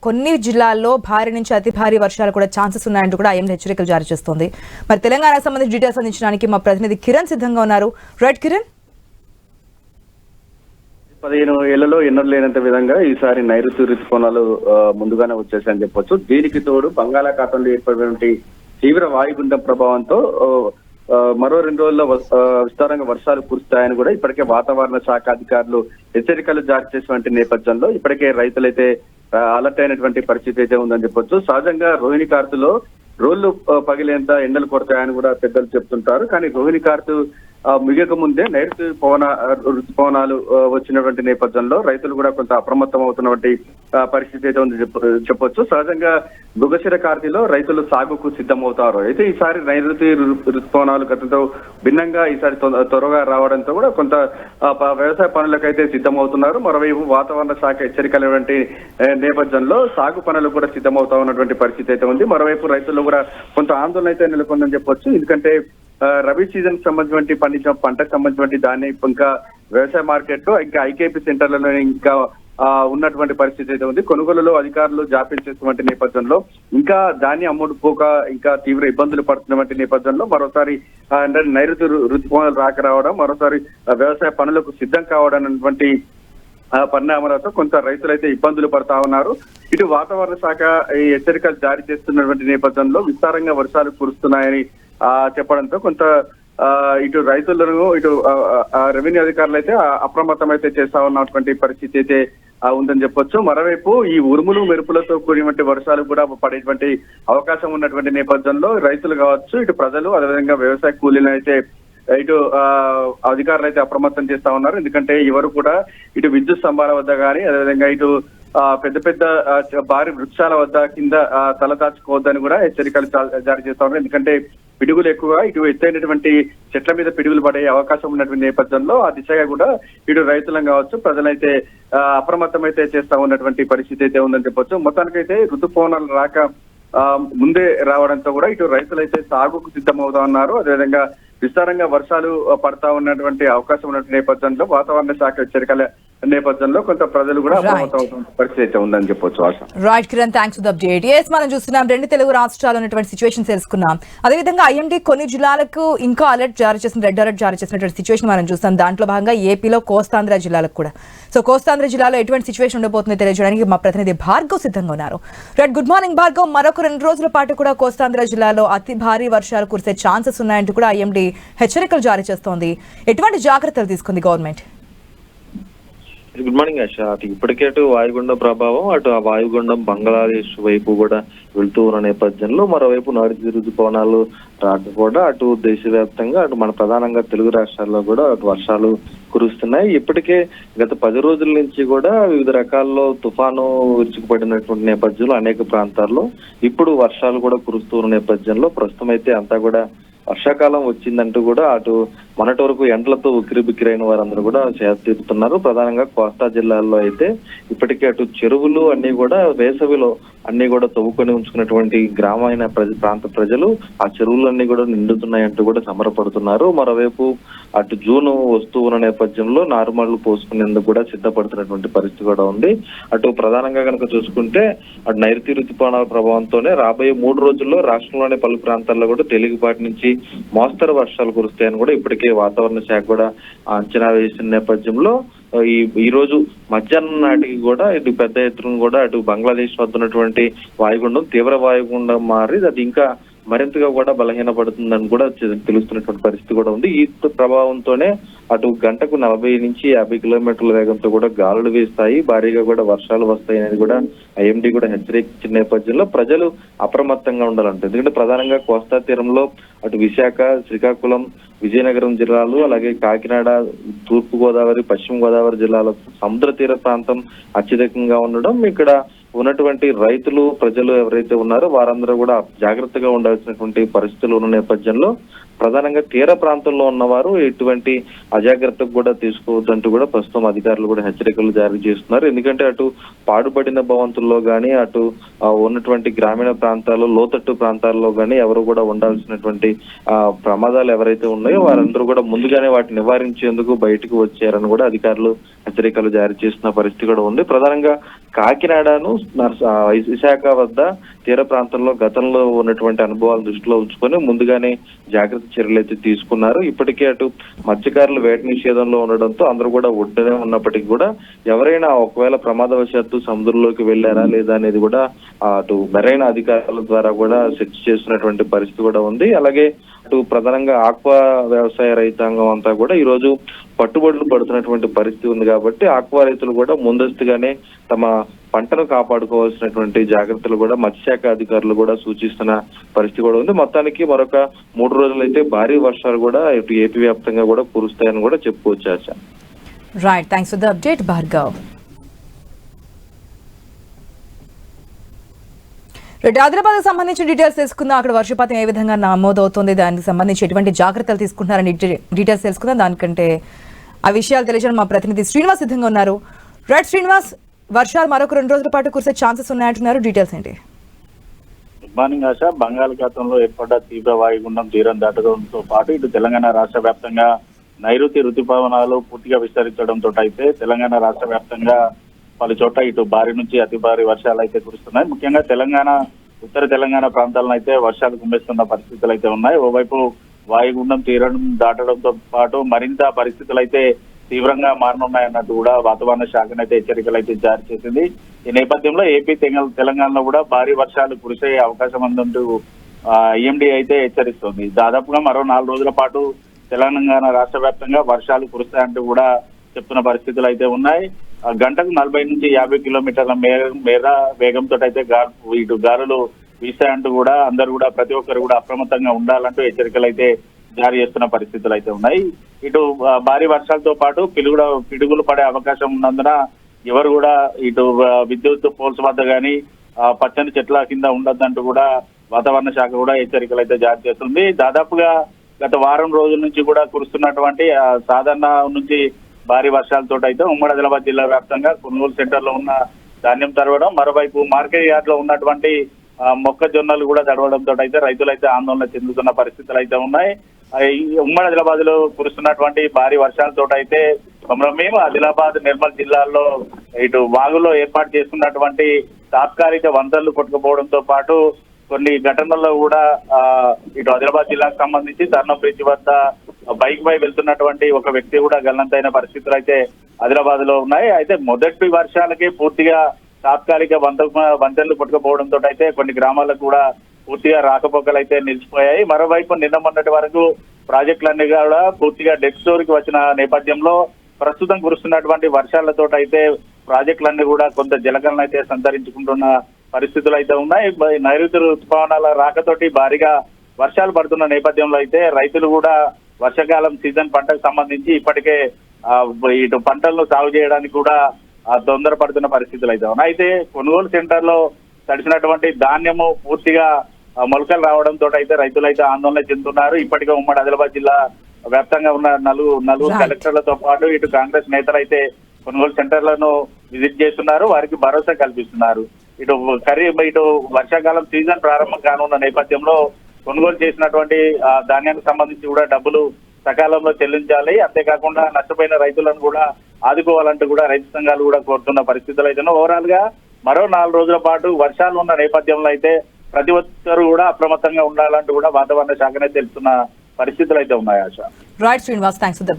కొన్ని జిల్లాల్లో భారీ నుంచి అతి భారీ వర్షాలు కూడా ఛాన్సెస్ ఉన్నాయంటూ కూడా ఐఎండీ హెచ్చరికలు జారీ చేస్తోంది. మరి తెలంగాణకు సంబంధించి డీటెయిల్స్ అందించడానికి మా ప్రతినిధి కిరణ్ సిద్ధంగా ఉన్నారు. రైట్ కిరణ్. 15 ఏళ్లలో ఎన్నడూ లేనంత విధంగా ఈసారి నైరుతి రుతుపవనాలు ముందుగానే వచ్చేసాయని చెప్పొచ్చు. దీనికి తోడు బంగాళాఖాతంలో ఏర్పడినటువంటి తీవ్ర వాయుగుండం ప్రభావంతో మరో 2 రోజుల్లో విస్తారంగా వర్షాలు కురుస్తాయని కూడా ఇప్పటికే వాతావరణ శాఖ అధికారులు హెచ్చరికలు జారీ చేసినటువంటి నేపథ్యంలో ఇప్పటికే రైతులైతే అలర్ట్ అయినటువంటి పరిస్థితి అయితే ఉందని చెప్పొచ్చు. సహజంగా రోహిణి కార్తులో రోళ్లు పగిలేంత ఎండలు కొడతాయని కూడా పెద్దలు చెప్తుంటారు. కానీ రోహిణి కార్తు ముగియక ముందే నైరుతి రుతుపవనాలు వచ్చినటువంటి నేపథ్యంలో రైతులు కూడా కొంత అప్రమత్తం అవుతున్నటువంటి పరిస్థితి అయితే ఉంది చెప్పొచ్చు. సహజంగా మృగశిర కార్తీలో రైతులు సాగుకు సిద్ధమవుతారు. అయితే ఈసారి నైరుతి రుతుపవనాలు గతంతో భిన్నంగా ఈసారి త్వరగా రావడంతో కూడా కొంత వ్యవసాయ పనులకైతే సిద్ధమవుతున్నారు. మరోవైపు వాతావరణ శాఖ హెచ్చరికలైనటువంటి నేపథ్యంలో సాగు పనులకు కూడా సిద్ధమవుతా ఉన్నటువంటి పరిస్థితి అయితే ఉంది. మరోవైపు రైతుల్లో కూడా కొంత ఆందోళన అయితే నెలకొందని చెప్పొచ్చు. ఎందుకంటే రబీ సీజన్ సంబంధించిన పండించిన పంటకు సంబంధించిన దాన్ని ఇంకా వ్యవసాయ మార్కెట్ లో ఇంకా ఐకేపీ సెంటర్లలో ఇంకా ఉన్నటువంటి పరిస్థితి అయితే ఉంది. కొనుగోలులో అధికారులు జాప్యం చేస్తున్నటువంటి నేపథ్యంలో ఇంకా ధాన్యం అమ్ముడుపోక ఇంకా తీవ్ర ఇబ్బందులు పడుతున్నటువంటి నేపథ్యంలో మరోసారి నైరుతి రుతుపవనాలు రావడం మరోసారి వ్యవసాయ పనులకు సిద్ధం కావడం అనేటువంటి పరిణామాలతో కొంత రైతులైతే ఇబ్బందులు పడతా ఉన్నారు. ఇటు వాతావరణ శాఖ ఈ హెచ్చరికలు జారీ చేస్తున్నటువంటి నేపథ్యంలో విస్తారంగా వర్షాలు కురుస్తున్నాయని చెప్పడంతో కొంత ఇటు రైతులను ఇటు రెవెన్యూ అధికారులు అయితే అప్రమత్తం అయితే చేస్తా ఉన్నటువంటి పరిస్థితి అయితే ఉందని చెప్పొచ్చు. మరోవైపు ఈ ఉరుములు మెరుపులతో కూడినటువంటి వర్షాలు కూడా పడేటువంటి అవకాశం ఉన్నటువంటి నేపథ్యంలో రైతులు కావచ్చు, ఇటు ప్రజలు, అదేవిధంగా వ్యవసాయ కూలీలను అయితే ఇటు అధికారులు అయితే అప్రమత్తం చేస్తా ఉన్నారు. ఎందుకంటే ఎవరు కూడా ఇటు విద్యుత్ స్తంభాల వద్ద కానీ అదేవిధంగా ఇటు పెద్ద పెద్ద భారీ వృక్షాల వద్ద కింద తలదాచుకోవద్దని కూడా హెచ్చరికలు జారీ చేస్తా ఉన్నారు. ఎందుకంటే పిడుగులు ఎక్కువగా ఇటు ఎత్తైనటువంటి చెట్ల మీద పిడుగులు పడే అవకాశం ఉన్నటువంటి నేపథ్యంలో ఆ దిశగా కూడా ఇటు రైతులను కావచ్చు ప్రజలైతే అప్రమత్తం అయితే చేస్తా ఉన్నటువంటి పరిస్థితి అయితే ఉందని చెప్పొచ్చు. మొత్తానికైతే ఋతుపవనాలు రాక ముందే రావడంతో కూడా ఇటు రైతులైతే సాగుకు సిద్ధమవుతా ఉన్నారు. అదేవిధంగా విస్తారంగా వర్షాలు పడతా ఉన్నటువంటి అవకాశం ఉన్నటువంటి నేపథ్యంలో వాతావరణ శాఖ హెచ్చరికల నేపథ్యంలో కొంత ప్రజలు కూడా పరిస్థితి అయితే ఉందని చెప్పొచ్చు. Right Kiran, thanks for the update. మనం చూస్తున్నాం 2 తెలుగు రాష్ట్రాల్లో ఉన్నటువంటి సిచువేషన్ తెలుసుకున్నాం. అదేవిధంగా ఐఎండీ కొన్ని జిల్లాలకు ఇంకా అలర్ట్ జారీ చేసిన రెడ్ అలర్ట్ జారీ చేసినటువంటి సిచువేషన్ మనం చూస్తాం. దాంట్లో భాగంగా ఏపీలో కోస్తాంధ్ర జిల్లాలకు కూడా. సో కోస్తాంధ్ర జిల్లాలో ఎటువంటి సిచువేషన్ ఉండబోతుందో తెలియజేయడానికి మా ప్రతినిధి భార్గవ్ సిద్ధంగా ఉన్నారు. Right, good morning Bhargav. మరొక 2 రోజుల పాటు కూడా కోస్తాంధ్ర జిల్లాలో అతి భారీ వర్షాలు కురిసే ఛాన్సెస్ ఉన్నాయంటూ కూడా ఐఎండీ హెచ్చరికలు జారీ చేస్తోంది. ఎటువంటి జాగ్రత్తలు తీసుకుంది గవర్నమెంట్? గుడ్ మార్నింగ్ ఆశ. అటు ఇప్పటికే అటు వాయుగుండం ప్రభావం, అటు ఆ వాయుగుండం బంగ్లాదేశ్ వైపు కూడా వెళ్తూ ఉన్న నేపథ్యంలో మరోవైపు నైరుతి రుతుపవనాలు రాక కూడా అటు దేశవ్యాప్తంగా అటు మన ప్రధానంగా తెలుగు రాష్ట్రాల్లో కూడా అటు వర్షాలు కురుస్తున్నాయి. ఇప్పటికే గత 10 రోజుల నుంచి కూడా వివిధ రకాల్లో తుఫాను విరుచుకుపడినటువంటి నేపథ్యంలో అనేక ప్రాంతాల్లో ఇప్పుడు వర్షాలు కూడా కురుస్తూ ఉన్న నేపథ్యంలో ప్రస్తుతం అయితే అంతా కూడా వర్షాకాలం వచ్చిందంటూ కూడా అటు మొన్నటి వరకు ఎండలతో ఉక్కిరిబిక్కిరైన వారందరూ కూడా తీరుతున్నారు. ప్రధానంగా కోస్తా జిల్లాల్లో అయితే ఇప్పటికే అటు చెరువులు అన్ని కూడా వేసవిలో అన్ని కూడా తవ్వుకొని ఉంచుకున్నటువంటి గ్రామీణ ప్రాంత ప్రజలు ఆ చెరువులన్నీ కూడా నిండుతున్నాయంటూ కూడా సంబరపడుతున్నారు. మరోవైపు అటు జూన్ వస్తూ ఉన్న నేపథ్యంలో నారుమళ్లు పోసుకునేందుకు కూడా సిద్ధపడుతున్నటువంటి పరిస్థితి కూడా ఉంది. అటు ప్రధానంగా కనుక చూసుకుంటే అటు నైరుతి రుతుపవనాల ప్రభావంతోనే రాబోయే 3 రోజుల్లో రాష్ట్రంలోని పలు ప్రాంతాల్లో కూడా తేలికపాటి నుంచి మోస్తరు వర్షాలు కురుస్తాయని కూడా ఇప్పటికే వాతావరణ శాఖ కూడా అంచనా వేసిన నేపథ్యంలో ఈ రోజు మధ్యాహ్నం నాటికి కూడా ఇటు పెద్ద ఎత్తున కూడా అటు బంగ్లాదేశ్ వద్ద ఉన్నటువంటి వాయుగుండం తీవ్ర వాయుగుండం మారి అది ఇంకా మరింతగా కూడా బలహీనపడుతుందని కూడా తెలుస్తున్నటువంటి పరిస్థితి కూడా ఉంది. ఈ ప్రభావంతోనే అటు గంటకు 40 నుంచి 50 కిలోమీటర్ల వేగంతో కూడా గాలులు వీస్తాయి, భారీగా కూడా వర్షాలు వస్తాయి అనేది కూడా ఐఎండీ కూడా హెచ్చరించిన నేపథ్యంలో ప్రజలు అప్రమత్తంగా ఉండాలంటారు. ఎందుకంటే ప్రధానంగా కోస్తా తీరంలో అటు విశాఖ, శ్రీకాకుళం, విజయనగరం జిల్లాలు, అలాగే కాకినాడ, తూర్పు గోదావరి, పశ్చిమ గోదావరి జిల్లాలో సముద్ర తీర ప్రాంతం అత్యధికంగా ఉండడం, ఇక్కడ ఉన్నటువంటి రైతులు ప్రజలు ఎవరైతే ఉన్నారో వారందరూ కూడా జాగ్రత్తగా ఉండాల్సినటువంటి పరిస్థితులు ఉన్న నేపథ్యంలో ప్రధానంగా తీర ప్రాంతంలో ఉన్నవారు ఎటువంటి అజాగ్రత్తకు కూడా తీసుకోవద్దంటూ కూడా ప్రస్తుతం అధికారులు కూడా హెచ్చరికలు జారీ చేస్తున్నారు. ఎందుకంటే అటు పాడుపడిన భవంతుల్లో కానీ అటు ఉన్నటువంటి గ్రామీణ ప్రాంతాల్లో లోతట్టు ప్రాంతాల్లో కానీ ఎవరు కూడా ఉండాల్సినటువంటి ప్రమాదాలు ఎవరైతే ఉన్నాయో వారందరూ కూడా ముందుగానే వాటిని నివారించేందుకు బయటకు వచ్చారని కూడా అధికారులు హెచ్చరికలు జారీ చేస్తున్న పరిస్థితి కూడా ఉంది. ప్రధానంగా కాకినాడను విశాఖ వద్ద తీర ప్రాంతంలో గతంలో ఉన్నటువంటి అనుభవాలు దృష్టిలో ఉంచుకొని ముందుగానే జాగ్రత్త చర్యలు అయితే తీసుకున్నారు. ఇప్పటికే అటు మత్స్యకారులు వేట నిషేధంలో ఉండడంతో అందరూ కూడా ఒడ్డునే ఉన్నప్పటికీ కూడా ఎవరైనా ఒకవేళ ప్రమాదవశాత్తు సముద్రంలోకి వెళ్ళారా లేదా అనేది కూడా అటు మెరైన్ అధికారుల ద్వారా కూడా సెర్చ్ చేస్తున్నటువంటి పరిస్థితి కూడా ఉంది. అలాగే అటు ప్రధానంగా ఆక్వా వ్యవసాయ రైతాంగం అంతా కూడా ఈ రోజు పట్టుబడులు పడుతున్నటువంటి పరిస్థితి ఉంది కాబట్టి ఆక్వా రైతులు కూడా ముందస్తుగానే తమ పంటను కాపాడుకోవాల్సినటువంటి జాగ్రత్తలు కూడా మత్స్యశాఖ అధికారులు కూడా సూచిస్తున్న పరిస్థితి కూడా ఉంది. మొత్తానికి మరొక 3 రోజులైతే భారీ వర్షాలు కూడా ఇటు ఏపీ వ్యాప్తంగా కూడా కురుస్తాయని కూడా చెప్పుకోవచ్చు Asha. Right, thanks for the update Bhargav. Adilabad కు సంబంధించిన డీటెయిల్స్ తెలుసుకుందాం. అక్కడ వర్షపాతం ఏ విధంగా నమోదవుతుంది, దానికి సంబంధించి ఎటువంటి జాగ్రత్తలు తీసుకుంటున్నారని డీటెయిల్స్ తెలుసుకుందాం. దానికంటే ఆ విషయాలు తెలియజేయడం మా ప్రతినిధి శ్రీనివాస్ సిద్ధంగా ఉన్నారు. రైట్ శ్రీనివాస్, వర్షాలు మరొక 2 రోజుల పాటు కురిసే ఛాన్సెస్ ఉన్నాయంటున్నారు, డీటెయిల్స్ ఏంటి? గుడ్ మార్నింగ్ ఆశ. బంగాళాఖాతంలో ఏర్పడ్డ తీవ్ర వాయుగుండం తీరం దాటడంతో పాటు ఇటు తెలంగాణ రాష్ట్ర వ్యాప్తంగా నైరుతి రుతుపవనాలు పూర్తిగా విస్తరించడంతో అయితే తెలంగాణ రాష్ట్ర వ్యాప్తంగా పలు చోట్ల ఇటు భారీ నుంచి అతి భారీ వర్షాలు అయితే కురుస్తున్నాయి. ముఖ్యంగా తెలంగాణ ఉత్తర తెలంగాణ ప్రాంతాలను అయితే వర్షాలు కుమ్మేస్తున్న పరిస్థితులు అయితే ఉన్నాయి. ఓవైపు వాయుగుండం తీరం దాటడంతో పాటు మరింత పరిస్థితులు అయితే తీవ్రంగా మారనున్నాయన్నట్టు కూడా వాతావరణ శాఖనైతే హెచ్చరికలు అయితే జారీ చేసింది. ఈ నేపథ్యంలో ఏపీ తెలంగాణలో కూడా భారీ వర్షాలు కురిసే అవకాశం ఉందంటూ ఐఎండీ అయితే హెచ్చరిస్తోంది. దాదాపుగా మరో 4 రోజుల పాటు తెలంగాణ రాష్ట్ర వ్యాప్తంగా వర్షాలు కురుస్తాయంటూ కూడా చెప్తున్న పరిస్థితులు అయితే ఉన్నాయి. గంటకు 40 నుంచి 50 కిలోమీటర్ల మేర వేగంతో అయితే ఇటు గాలులు వీస్తాయంటూ కూడా అందరూ కూడా ప్రతి ఒక్కరు కూడా అప్రమత్తంగా ఉండాలంటూ హెచ్చరికలు అయితే జారీ చేస్తున్న పరిస్థితులు అయితే ఉన్నాయి. ఇటు భారీ వర్షాలతో పాటు పిడుగులు పడే అవకాశం ఉన్నందున ఎవరు కూడా ఇటు విద్యుత్ పోల్స్ వద్ద కానీ పచ్చని చెట్ల కింద ఉండొద్దంటూ కూడా వాతావరణ శాఖ కూడా హెచ్చరికలు అయితే జారీ చేస్తుంది. దాదాపుగా గత వారం రోజుల నుంచి కూడా కురుస్తున్నటువంటి సాధారణ నుంచి భారీ వర్షాలతో అయితే ఉమ్మడి ఆదిలాబాద్ జిల్లా వ్యాప్తంగా కొనుగోలు సెంటర్ లో ఉన్న ధాన్యం తడవడం, మరోవైపు మార్కెట్ యార్డ్ లో ఉన్నటువంటి మొక్కజొన్నలు కూడా తడవడంతో అయితే రైతులు అయితే ఆందోళన చెందుతున్న పరిస్థితులు అయితే ఉన్నాయి. ఉమ్మడి ఆదిలాబాద్ లో కురుస్తున్నటువంటి భారీ వర్షాలతో అయితే మేము ఆదిలాబాద్ నిర్మల్ జిల్లాల్లో ఇటు వాగులో ఏర్పాటు చేస్తున్నటువంటి తాత్కాలిక వంతెనలు కొట్టుకుపోవడంతో పాటు కొన్ని ఘటనల్లో కూడా ఇటు ఆదిలాబాద్ జిల్లాకు సంబంధించి ధర్మ బ్రిడ్జ్ వద్ద బైక్ పై వెళ్తున్నటువంటి ఒక వ్యక్తి కూడా గల్లంతైన పరిస్థితులు అయితే ఆదిలాబాద్ లో ఉన్నాయి. అయితే మొదటి వర్షాలకే పూర్తిగా తాత్కాలిక వంతెనలు కొట్టుకుపోవడంతో అయితే కొన్ని గ్రామాలకు కూడా పూర్తిగా రాకపోకలు అయితే నిలిచిపోయాయి. మరోవైపు నిన్న మొన్నటి వరకు ప్రాజెక్టులన్నీ కూడా పూర్తిగా డెడ్ స్టోరీకి వచ్చిన నేపథ్యంలో ప్రస్తుతం కురుస్తున్నటువంటి వర్షాలతో అయితే ప్రాజెక్టులన్నీ కూడా కొంత జలకలను అయితే సంతరించుకుంటున్న పరిస్థితులు అయితే ఉన్నాయి. నైరుతి ఋతుపవనాల రాకతోటి భారీగా వర్షాలు పడుతున్న నేపథ్యంలో అయితే రైతులు కూడా వర్షాకాలం సీజన్ పంటకు సంబంధించి ఇప్పటికే ఇటు పంటలను సాగు చేయడానికి కూడా తొందరపడుతున్న పరిస్థితులు అయితే ఉన్నాయి. అయితే కొనుగోలు సెంటర్ లో తడిసినటువంటి ధాన్యము పూర్తిగా మొలకలు రావడంతో అయితే రైతులు అయితే ఆందోళన చెందుతున్నారు. ఇప్పటికే ఉమ్మడి ఆదిలాబాద్ జిల్లా వ్యాప్తంగా ఉన్న నలుగురు కలెక్టర్లతో పాటు ఇటు కాంగ్రెస్ నేతలు అయితే కొనుగోలు సెంటర్లను విజిట్ చేస్తున్నారు, వారికి భరోసా కల్పిస్తున్నారు. ఇటు వర్షాకాలం సీజన్ ప్రారంభం కానున్న నేపథ్యంలో కొనుగోలు చేసినటువంటి ధాన్యానికి సంబంధించి కూడా డబ్బులు సకాలంలో చెల్లించాలి, అంతేకాకుండా నష్టపోయిన రైతులను కూడా ఆదుకోవాలంటూ కూడా రైతు సంఘాలు కూడా కోరుతున్న పరిస్థితులు అయితే ఓవరాల్ గా మరో 4 రోజుల పాటు వర్షాలు ఉన్న నేపథ్యంలో అయితే ప్రతి ఒక్కరు కూడా అప్రమత్తంగా ఉండాలంటూ కూడా వాతావరణ శాఖనే తెలుస్తున్న పరిస్థితులు అయితే ఉన్నాయి Asha. Right Srinivas, thanks for the